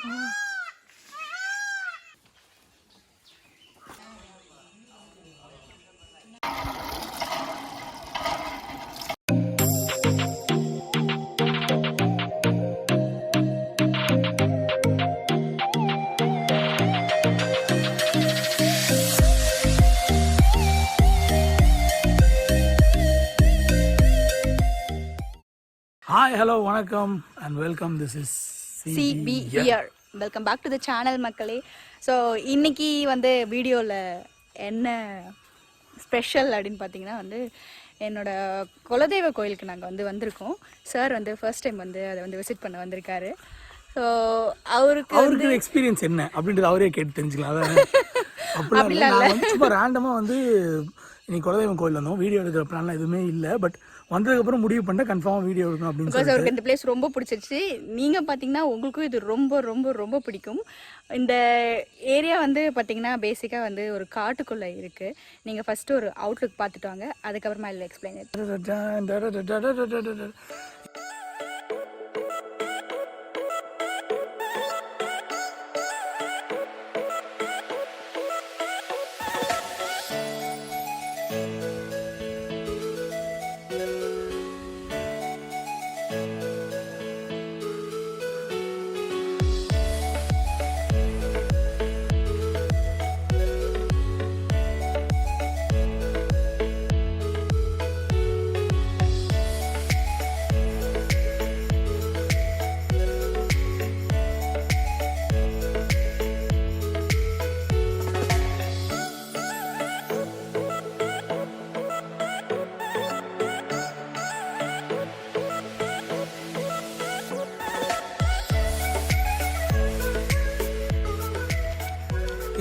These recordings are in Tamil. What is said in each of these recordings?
ஹாய் ஹலோ வணக்கம் and welcome. This is Sibi here. Welcome back to the channel மக்களே. ஸோ இன்னைக்கு வந்து வீடியோவில் என்ன ஸ்பெஷல் அப்படின்னு பார்த்தீங்கன்னா வந்து என்னோட குலதெய்வ கோயிலுக்கு நாங்கள் வந்து வந்திருக்கோம். சார் வந்து ஃபர்ஸ்ட் டைம் வந்து அதை வந்து விசிட் பண்ண வந்திருக்காரு. ஸோ அவருக்கு எக்ஸ்பீரியன்ஸ் என்ன அப்படின்றது அவரே கேட்டு தெரிஞ்சுக்கலாம். அதான் அப்படிலாம் சும்மா ரேண்டமாக வந்து இன்னைக்கு குலதெய்வம் கோயில் வந்தோம். வீடியோ எடுக்கிற பிளான்லாம் எதுவுமே இல்லை. பட் வந்ததுக்கப்புறம் முடிவு பண்ண கன்ஃபார்மாக வீடியோ எடுக்கணும் அப்படின்னு சொல்லி அவருக்கு இந்த பிளேஸ் ரொம்ப பிடிச்சிருச்சு. நீங்கள் பார்த்தீங்கன்னா உங்களுக்கும் இது ரொம்ப ரொம்ப ரொம்ப பிடிக்கும். இந்த ஏரியா வந்து பார்த்தீங்கன்னா பேசிக்காக வந்து ஒரு காட்டுக்குள்ளே இருக்குது. நீங்கள் ஃபஸ்ட்டு ஒரு அவுட்லுக் பார்த்துட்டு வாங்க, அதுக்கப்புறமா இல்லை எக்ஸ்பிளைன்.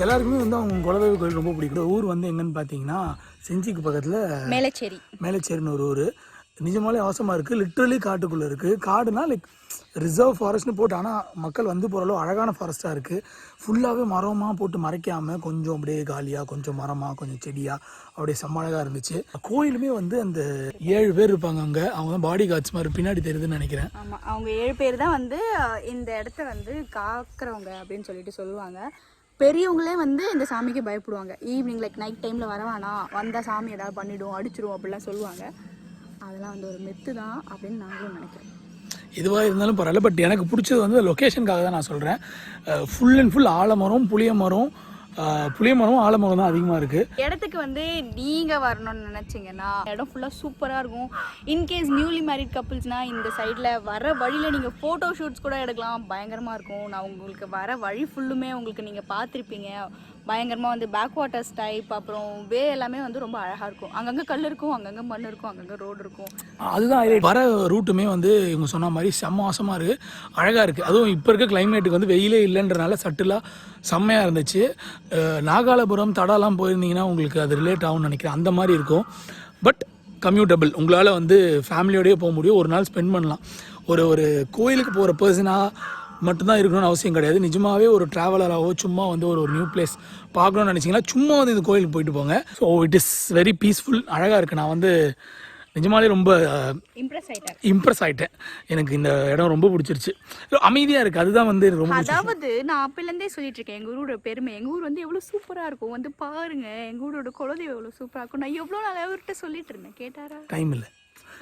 எல்லாருக்குமே வந்து அவங்க குலதெய்வ கோயில் ரொம்ப பிடிக்கும். ஊர் வந்து எங்கன்னு பார்த்தீங்கன்னா செஞ்சிக்கு பக்கத்தில் மேலச்சேரின்னு ஒரு ஊர். நிஜமாலே அவசரமாக இருக்குது. லிட்ரலி காட்டுக்குள்ளே இருக்குது. காடுனா லைக் ரிசர்வ் ஃபாரஸ்ட்னு போட்டு, ஆனால் மக்கள் வந்து போகிற அளவு அழகான ஃபாரஸ்ட்டாக இருக்குது. ஃபுல்லாகவே மரமாக போட்டு மறைக்காமல் கொஞ்சம் அப்படியே காலியாக, கொஞ்சம் மரமாக, கொஞ்சம் செடியாக அப்படியே செம்மழகாக இருந்துச்சு. கோயிலுமே வந்து அந்த 7 பேர் இருப்பாங்க அங்கே. அவங்க தான் பாடி கார்ட்ஸ் மாதிரி பின்னாடி தெரியுதுன்னு நினைக்கிறேன். ஆமாம், அவங்க 7 பேர் தான் வந்து இந்த இடத்த வந்து காக்கிறவங்க அப்படின்னு சொல்லிட்டு சொல்லுவாங்க. பெரியவங்களே வந்து இந்த சாமிக்கு பயப்படுவாங்க. ஈவினிங் லைக் நைட் டைமில் வரவானா, வந்தால் சாமி ஏதாவது பண்ணிவிடும், அடிச்சிடும் அப்படிலாம் சொல்லுவாங்க. அதெல்லாம் வந்து ஒரு மெத்து தான் அப்படின்னு நாங்களும் நினைக்கிறோம். எதுவாக இருந்தாலும் பரவாயில்ல. பட் எனக்கு பிடிச்சது வந்து லொக்கேஷனுக்காக தான் நான் சொல்கிறேன். ஃபுல் அண்ட் ஃபுல் ஆலமரம், புளிய மரம், ஆலமரம் தான் அதிகமாக இருக்குது. இடத்துக்கு வந்து நீங்கள் வரணும்னு நினச்சிங்கன்னா இடம் ஃபுல்லாக சூப்பராக இருக்கும். இன்கேஸ் நியூலி மேரிட் கப்புள்ஸ்னால் இந்த சைடில் வர வழியில் நீங்கள் ஃபோட்டோ ஷூட்ஸ் கூட எடுக்கலாம். பயங்கரமாக இருக்கும். நான் உங்களுக்கு வர வழி ஃபுல்லுமே உங்களுக்கு நீங்கள் பார்த்துருப்பீங்க. பயங்கரமாக வந்து பேக் வாட்டர்ஸ் டைப், அப்புறம் வே எல்லாமே வந்து ரொம்ப அழகாக இருக்கும். அங்கங்கே கல் இருக்கும், அங்கங்கே மண் இருக்கும், அங்கங்கே ரோடு இருக்கும். அதுதான் வர ரூட்டுமே வந்து இவங்க சொன்ன மாதிரி செம்ம வாசமாக இருக்குது, அழகாக இருக்குது. அதுவும் இப்போ இருக்க கிளைமேட்டுக்கு வந்து வெயிலே இல்லைன்றனால சட்டிலாக செம்மையாக இருந்துச்சு. நாகாலபுரம் தடாலாம் போயிருந்தீங்கன்னா உங்களுக்கு அது ரிலேட் ஆகும்னு நினைக்கிறேன். அந்த மாதிரி இருக்கும். பட் கம்யூட்டபிள். உங்களால் வந்து ஃபேமிலியோடய போக முடியும். ஒரு நாள் ஸ்பெண்ட் பண்ணலாம். ஒரு கோயிலுக்கு போகிற பர்சனாக மட்டும்தான் இருக்கணும்னு அவசியம் கிடையாது. நிஜமாகவே ஒரு ட்ராவலராகவோ சும்மா வந்து ஒரு நியூ பிளேஸ் பார்க்கணும்னு நினச்சிங்கன்னா சும்மா வந்து இந்த கோயிலுக்கு போயிட்டு போங்க. So it is very peaceful, அழகாக இருக்குது. நான் வந்து நிஜமாலே ரொம்ப இம்ப்ரெஸ் ஆகிட்டேன். எனக்கு இந்த இடம் ரொம்ப பிடிச்சிருச்சு. அமைதியாக இருக்குது. அதுதான் வந்து ரொம்ப. அதாவது நான் அப்போலேருந்தே சொல்லிட்டு இருக்கேன் எங்கள் ஊரோட பெருமை. எங்கள் ஊர் வந்து எவ்வளோ சூப்பராக இருக்கும், வந்து பாருங்க எங்கள் ஊரோட குலதெய்வம் எவ்வளோ சூப்பராக இருக்கும். நான் எவ்வளோ நாள் அவர்கிட்ட சொல்லிட்டு இருந்தேன், கேட்டாரா? டைம் இல்லை.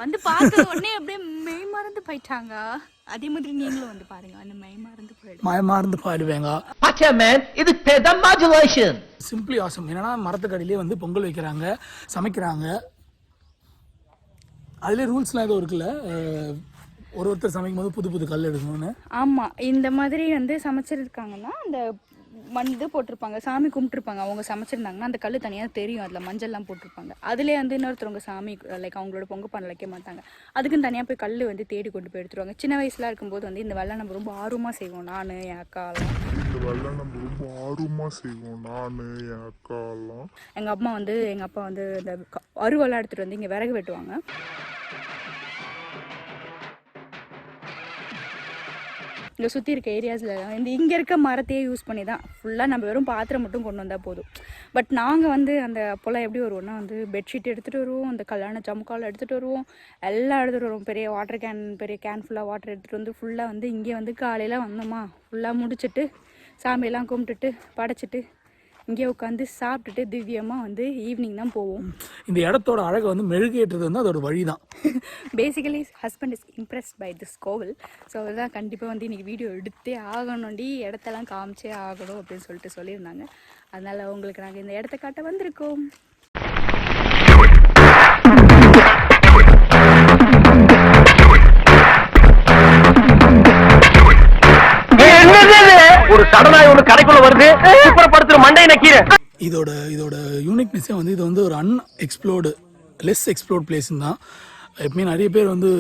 வந்து பார்த்த உடனே அப்படியே மெய் மறந்து போயிட்டாங்க. அதே மாதிரி நீங்களும் வந்து பாருங்க, அந்த மறந்து போயிடுவேங்க. Simply awesome. என்னன்னா மரத்துக்கடியிலே வந்து பொங்கல் வைக்கிறாங்க, சமைக்கிறாங்க. அதுலேயே ரூல்ஸ்லாம் எதுவும் இருக்குல்ல, ஒருத்தர் சமைக்கும் போது புது கல் எடுக்கணும்னு. ஆமாம், இந்த மாதிரி வந்து சமைச்சிருக்காங்கன்னா அந்த மண் இது போட்டிருப்பாங்க, சாமி கும்பிட்டுருப்பாங்க. அவங்க சமைச்சிருந்தாங்கன்னா அந்த கல் தனியாக தெரியும், அதில் மஞ்சள்லாம் போட்டிருப்பாங்க. அதுலேயே வந்து இன்னொருத்தவங்க சாமி லைக் அவங்களோட பொங்கல் பண்ண வைக்க மாட்டாங்க. அதுக்குன்னு தனியாக போய் கல் வந்து தேடி கொண்டு போய் எடுத்துருவாங்க. சின்ன வயசுலாம் இருக்கும்போது வந்து இந்த வெள்ளம் நம்ம ரொம்ப ஆர்வமாக செய்வோம். நான் என் அக்காலாம் எங்கள் அப்பா வந்து இந்த அருவெல்லாம் எடுத்துகிட்டு வந்து இங்கே விறகு வெட்டுவாங்க. இங்கே சுற்றி இருக்க ஏரியாஸில் இந்த இங்கே இருக்க மரத்தையே யூஸ் பண்ணி தான் ஃபுல்லாக நம்ம வெறும் பாத்திரம் மட்டும் கொண்டு வந்தால் போதும். பட் நாங்கள் வந்து அந்த அப்போல்லாம் எப்படி வருவோம்னா வந்து பெட்ஷீட் எடுத்துகிட்டு வருவோம், அந்த கல்யாண ஜமுக்கால் எடுத்துகிட்டு வருவோம், எல்லாம் எடுத்துகிட்டு வருவோம். பெரிய வாட்டர் கேன், பெரிய கேன் ஃபுல்லாக வாட்டர் எடுத்துகிட்டு வந்து ஃபுல்லாக வந்து இங்கே வந்து காலையில் வந்தோமா ஃபுல்லாக முடிச்சுட்டு சாமியெல்லாம் கும்பிட்டுட்டு படைச்சிட்டு இங்கே உட்காந்து சாப்பிட்டுட்டு திவ்யமாக வந்து ஈவினிங் தான் போவோம். இந்த இடத்தோட அழகை வந்து மெழுகேற்றது வந்து அதோட வழி தான். Basically husband is impressed by this கோவில். ஸோ அதுதான் கண்டிப்பாக வந்து இன்றைக்கி வீடியோ எடுத்தே ஆகணும்டி, இடத்தெல்லாம் காமிச்சே ஆகணும் அப்படின்னு சொல்லிட்டு சொல்லியிருந்தாங்க. அதனால் உங்களுக்கு நாங்கள் இந்த இடத்த காட்ட வந்திருக்கோம். ஒரு சடனாய் ஒரு கடைக்குள்ள வருது, படுத்துற மண்டையை நக்கீரை. இதோட யூனிக்னஸே வந்து இது வந்து ஒரு லெஸ் எக்ஸ்ப்ளோர்ட் பிளேஸ் தான். எப்பவுமே நிறைய பேர் வந்து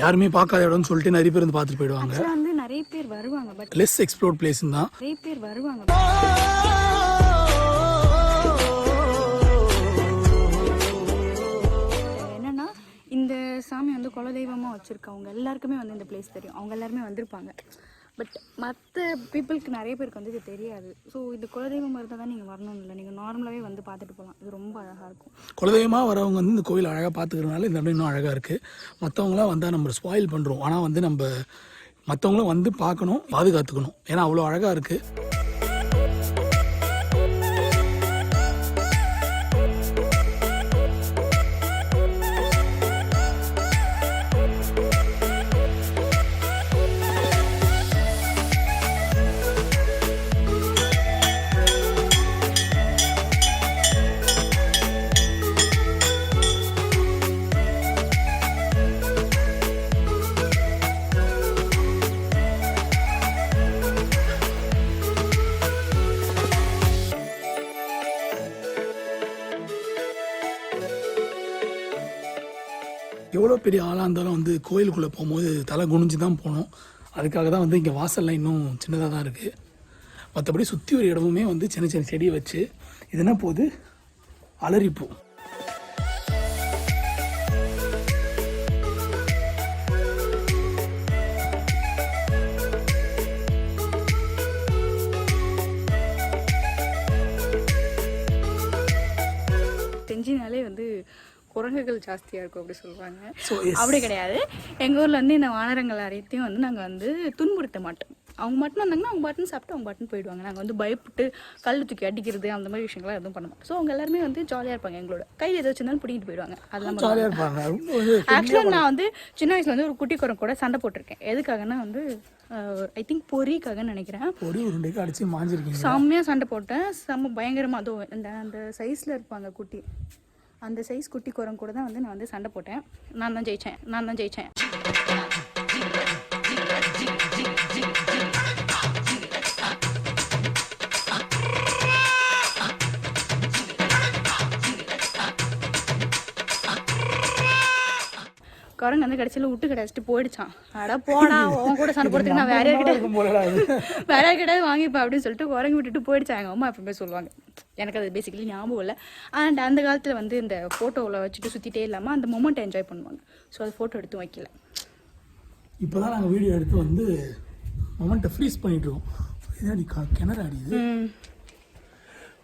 யாருமே பார்க்காத இடம்னு சொல்லிட்டு நிறைய பேர் வந்து பார்த்துட்டு போயிடுவாங்க. வந்து நிறைய பேர் வருவாங்க, பட் லெஸ் எக்ஸ்ப்ளோர்ட் பிளேஸ் தான். நிறைய பேர் வருவாங்க. என்னன்னா இந்த சாமி வந்து குலதெய்வமாக வச்சுருக்கவங்க எல்லாருக்குமே வந்து இந்த பிளேஸ் தெரியும், அவங்க எல்லாருமே வந்திருப்பாங்க. பட் மற்ற பீப்புளுக்கு நிறைய பேருக்கு வந்து இது தெரியாது. ஸோ இந்த குலதெய்வம் இருந்தால் தான் நீங்கள் வரணும்னு இல்லை, நீங்கள் நார்மலாகவே வந்து பார்த்துட்டு போகலாம். இது ரொம்ப அழகாக இருக்கும். குலதெய்வமாக வரவங்க வந்து இந்த கோயில் அழகாக பார்த்துக்கிறதுனால இந்த இடம் இன்னும் அழகாக இருக்குது. மற்றவங்களாம் வந்தால் நம்ம ஸ்பாயில் பண்ணுறோம். ஆனால் வந்து நம்ம மற்றவங்களும் வந்து பார்க்கணும், பாதுகாத்துக்கணும். ஏன்னா அவ்வளோ அழகாக இருக்குது. எவ்வளோ பெரிய ஆளாக இருந்தாலும் வந்து கோயிலுக்குள்ளே போகும்போது தலை குனிஞ்சு தான் போகணும். அதுக்காக தான் வந்து இங்கே வாசல்லாம் இன்னும் சின்னதாக தான் இருக்குது. மற்றபடி சுற்றி ஒரு இடமுமே வந்து சின்ன சின்ன செடியை வச்சு இது என்ன போகுது, அலரிப்பூ. செஞ்சினாலே வந்து குரங்குகள் ஜாஸ்தியாக இருக்கும் அப்படி சொல்லுவாங்க. அப்படி கிடையாது. எங்கள் ஊரில் வந்து இந்த வானரங்கள் அனைத்தையும் வந்து நாங்கள் வந்து துன்புறுத்த மாட்டோம். அவங்க மட்டும் வந்தாங்கன்னா அவங்க பாட்டுன்னு சாப்பிட்டு அவங்க பாட்டுன்னு போயிடுவாங்க. நாங்கள் வந்து பயப்பட்டு கல் தூக்கி அடிக்கிறது அந்த மாதிரி விஷயங்கள்லாம் எதுவும் பண்ண மாட்டோம். ஸோ அவங்க எல்லாருமே வந்து ஜாலியாக இருப்பாங்க. எங்களோட கையில் எதை வச்சிருந்தாலும் பிடிக்கிட்டு போயிடுவாங்க. அதெல்லாம் ஜாலியாக இருப்பாங்க. ஆக்சுவலாக நான் வந்து சின்ன வயசில் வந்து ஒரு குட்டி குரங்கு கூட சண்டை போட்டிருக்கேன். எதுக்காகன்னா வந்து ஐ திங்க் பொரிக்காக நினைக்கிறேன். பொரி உருண்டைக்கு அடிச்சு மாஞ்சிருக்கீங்க. செம்மையாக சண்டை போட்டேன். செம்ம பயங்கரமாக அதுவும் அந்த சைஸில் இருப்பாங்க குட்டி, அந்த சைஸ் குட்டி குரங்கு கூட தான் வந்து நான் வந்து சண்டை போட்டேன். நான் தான் ஜெயித்தேன். குரங்கு வந்து கடைசியில் விட்டு கிடச்சிட்டு போயிடுச்சான். அட போனா உன் கூட சண்டை போடுறதுக்கு நான் வேற யார்கிட்ட வாங்கிப்பேன் அப்படின்னு சொல்லிட்டு குரங்கு விட்டுட்டு போயிடுச்சான். எங்கள் அம்மா எப்பவுமே சொல்லுவாங்க. எனக்கு அது பேசிக்கலி ஞாபகம் இல்லை. அண்ட் அந்த காலத்தில் வந்து இந்த ஃபோட்டோவில் வச்சுட்டு சுற்றிட்டே இல்லாமல் அந்த மொமெண்ட்டை என்ஜாய் பண்ணுவாங்க. ஸோ அது ஃபோட்டோ எடுத்து வைக்கல. இப்போ தான் நாங்கள் வீடியோ எடுத்து வந்து மொமெண்ட்டை ஃப்ரீஸ் பண்ணிட்டுருக்கோம். இதாடி கிணறு அடியுது.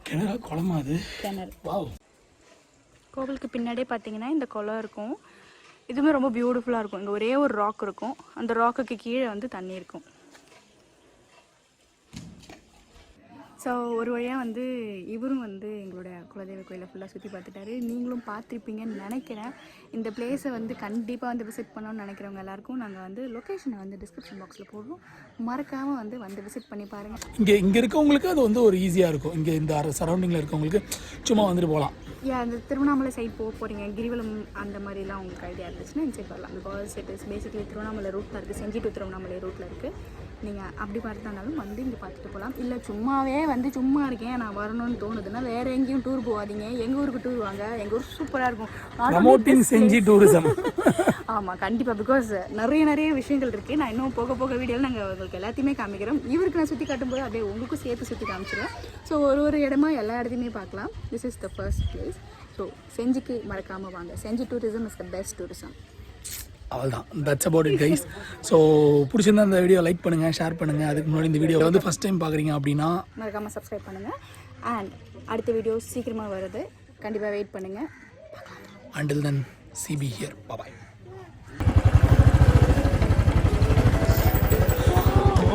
கிணறா குளமா அது? கிணறு. வாவ். கோவிலுக்கு பின்னாடியே பார்த்தீங்கன்னா இந்த குளம் இருக்கும். இதுவுமே ரொம்ப பியூட்டிஃபுல்லாக இருக்கும். இங்கே ஒரே ஒரு ராக் இருக்கும். அந்த ராக்குக்கு கீழே வந்து தண்ணி இருக்கும். ஸோ ஒரு வழியாக வந்து இவரும் வந்து எங்களோட குலதெய்வ கோயிலை ஃபுல்லாக சுற்றி பார்த்துட்டாரு. நீங்களும் பார்த்துருப்பீங்கன்னு நினைக்கிறேன். இந்த பிளேஸை வந்து கண்டிப்பாக வந்து விசிட் பண்ணணும்னு நினைக்கிறவங்க எல்லாருக்கும் நாங்கள் வந்து லொக்கேஷனை வந்து டிஸ்கிரிப்ஷன் பாக்ஸில் போடுறோம். மறக்காமல் வந்து விசிட் பண்ணி பாருங்கள். இங்கே இருக்கவங்களுக்கு அது வந்து ஒரு ஈஸியாக இருக்கும். இங்கே இந்த சரௌண்டிங்கில் இருக்கவங்களுக்கு சும்மா வந்துட்டு போகலாம். அந்த திருவண்ணாமலை சைட் போகிறீங்க, கிரிவலம் அந்த மாதிரிலாம் உங்களுக்கு ஐடியா இருந்துச்சுன்னா இந்த சைட் வரலாம். Because it is basically Tiruvannamalai ரூட்டில் இருக்குது. செஞ்சி டு திருவண்ணாமலை ரூட்டில் இருக்குது. நீங்கள் அப்படி பார்த்தாலும் வந்து இங்கே பார்த்துட்டு போகலாம். இல்லை சும்மாவே வந்து சும்மா இருக்கேன் நான் வரணும்னு தோணுதுன்னா வேறு எங்கேயும் டூர் போகாதீங்க. எங்கள் ஊருக்கு டூர் வாங்க. எங்கள் ஊர் சூப்பராக இருக்கும். செஞ்சி டூரிசம். ஆமாம் கண்டிப்பாக. பிகாஸ் நிறைய விஷயங்கள் இருக்குது. நான் இன்னும் போக வீடியோவில் நாங்கள் உங்களுக்கு எல்லாத்தையுமே காமிக்கிறோம். இவருக்கு நான் சுற்றி காட்டும்போது அப்படியே உங்களுக்கும் சேர்த்து சுற்றி காமிச்சிடுவேன். ஸோ ஒரு இடமா எல்லா இடத்தையுமே பார்க்கலாம். This is the first place. So செஞ்சிக்கு மறக்காமல் வாங்க. Senji tourism is the best tourism. அவ்வளோதான். That's about it guys. So பிடிச்சிருந்தா இந்த வீடியோ லைக் பண்ணுங்கள், ஷேர் பண்ணுங்கள். அதுக்கு முன்னாடி இந்த வீடியோ வந்து ஃபஸ்ட் டைம் பார்க்குறீங்க அப்படின்னா மறக்காமல் சப்ஸ்கிரைப் பண்ணுங்கள். அண்ட் அடுத்த வீடியோ சீக்கிரமாக வருது, கண்டிப்பாக வெயிட் பண்ணுங்கள். Until then, CB here. Bye-bye.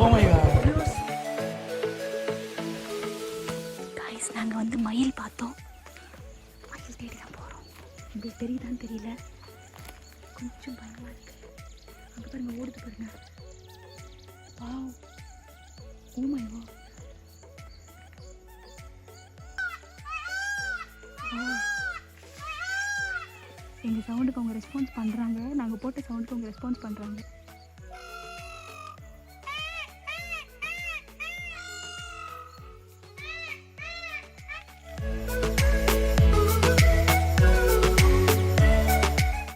Oh my God. Guys, நாங்கள் வந்து மயில் பார்த்தோம். மயில் தேடி தான் போகிறோம். உங்களுக்கு தெரியுதான்னு தெரியல, கொஞ்சம் பயமாக இருக்குது. அங்கே பாருங்க, ஓடுது பாருங்க. Wow, oh my god. எங்கள் சவுண்டுக்கு அவங்க ரெஸ்பான்ஸ் பண்ணுறாங்க, நாங்கள் போட்ட சவுண்டுக்கு அவங்க ரெஸ்பான்ஸ் பண்ணுறாங்க.